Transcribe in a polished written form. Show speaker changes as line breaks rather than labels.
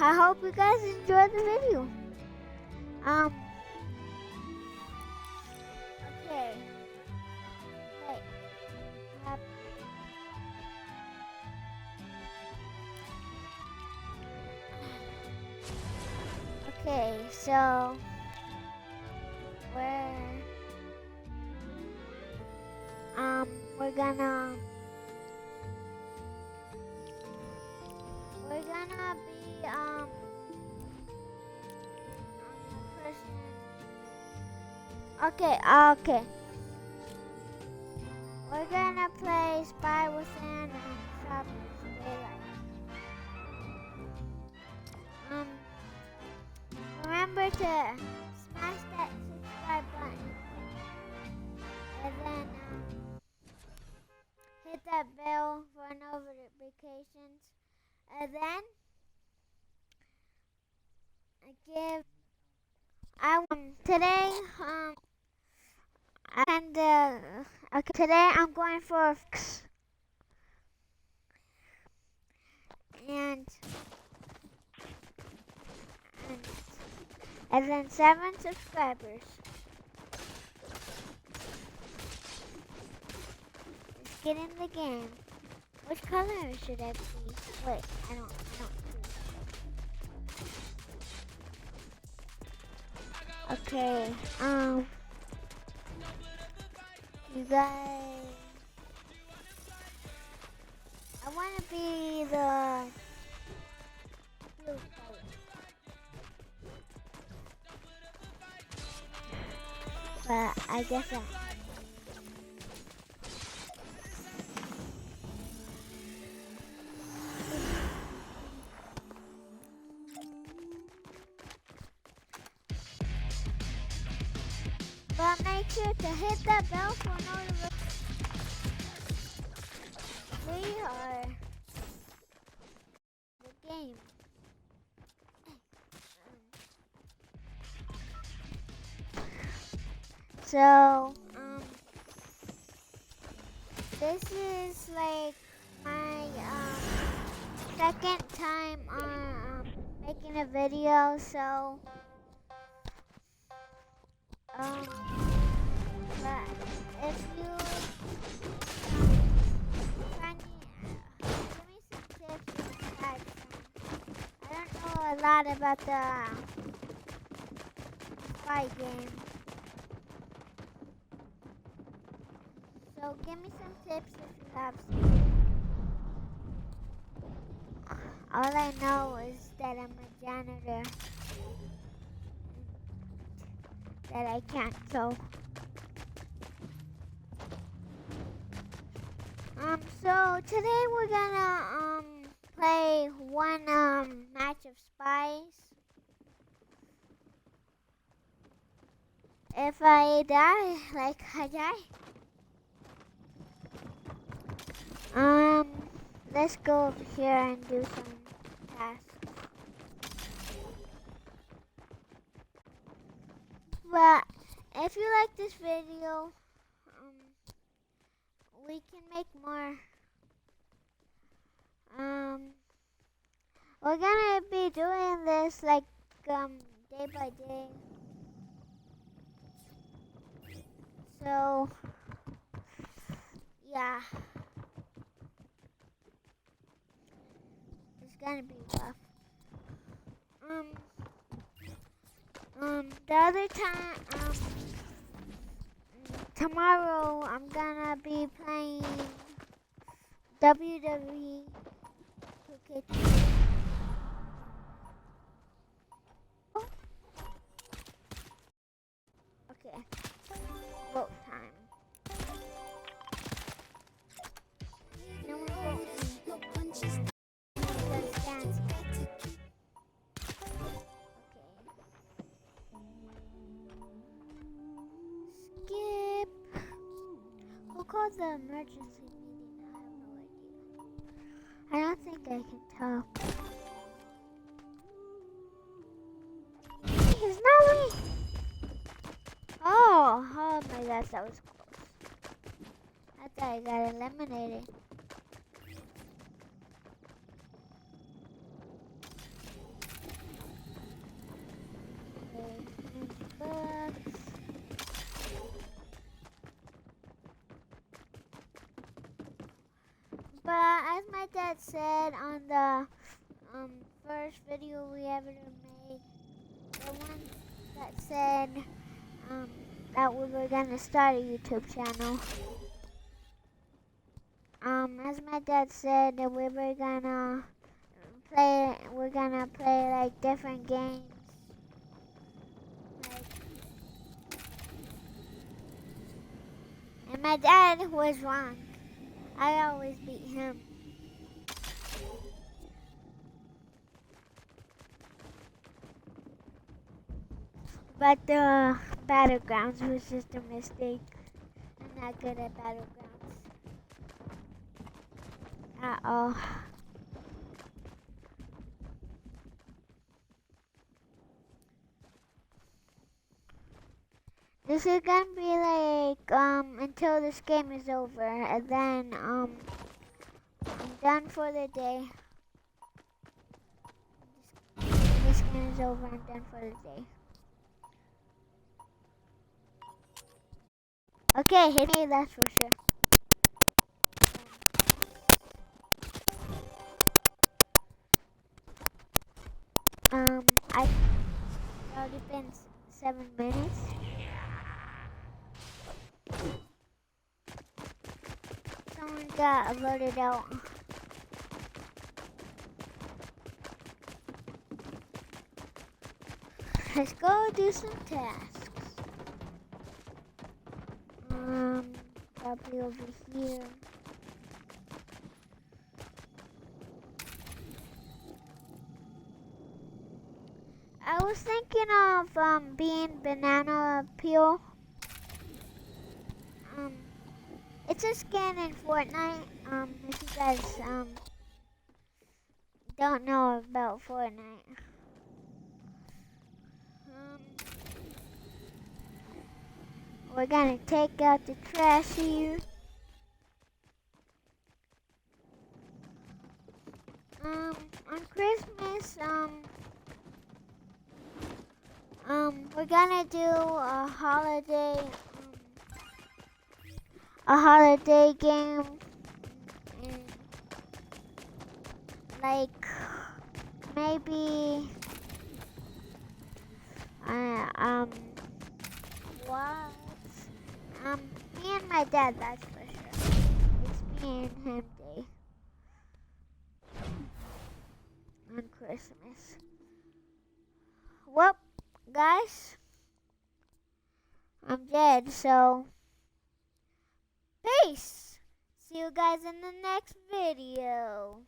I hope you guys enjoyed the video. Okay. Wait. Okay, so we're gonna be okay. We're gonna play Spy Within Shoppers Daylight. Remember to smash that subscribe button and then hit that bell for notifications, and then today I'm going for and then 7 subscribers. Let's get in the game. Which color should I be? Wait, I don't see. Okay, you guys, I want to be the blue color. But I guess But make sure to hit that bell for notifications. We are the game. So, this is like my second time on making a video, so but if you give me some tips and guides. I don't know a lot about the spy game, so give me some tips if you have some. All I know is that I'm a janitor, that I can't sew. So today we're gonna play one match of spies. If I die, like I die, let's go over here and do some tasks. But if you like this video, we can make more. We're gonna be doing this like day by day. So yeah, it's gonna be rough. The other time, tomorrow I'm gonna be playing WWE 2K2. Okay, vote time. No one votes. Skip. Who called the emergency meeting? I have no idea. I don't think I can tell. It's not me. Oh my gosh, that was close. I thought I got eliminated. dad said on the first video we ever made, the one that said that we were gonna start a YouTube channel. As my dad said, that we're gonna play like different games. And my dad was wrong. I always beat him. But the battlegrounds was just a mistake. I'm not good at battlegrounds at all. This is gonna be like until this game is over, and then I'm done for the day. This game is over, I'm done for the day. Okay, hit me, that's for sure. I already been 7 minutes. Someone got voted out. Let's go do some tasks. Probably over here. I was thinking of being banana peel. It's a skin in Fortnite. If you guys don't know about Fortnite. We're gonna take out the trash here. On Christmas, we're gonna do a holiday game, and like maybe what? Me and my dad, that's for sure. It's me and him day on Christmas. Well, guys, I'm dead, so peace. See you guys in the next video.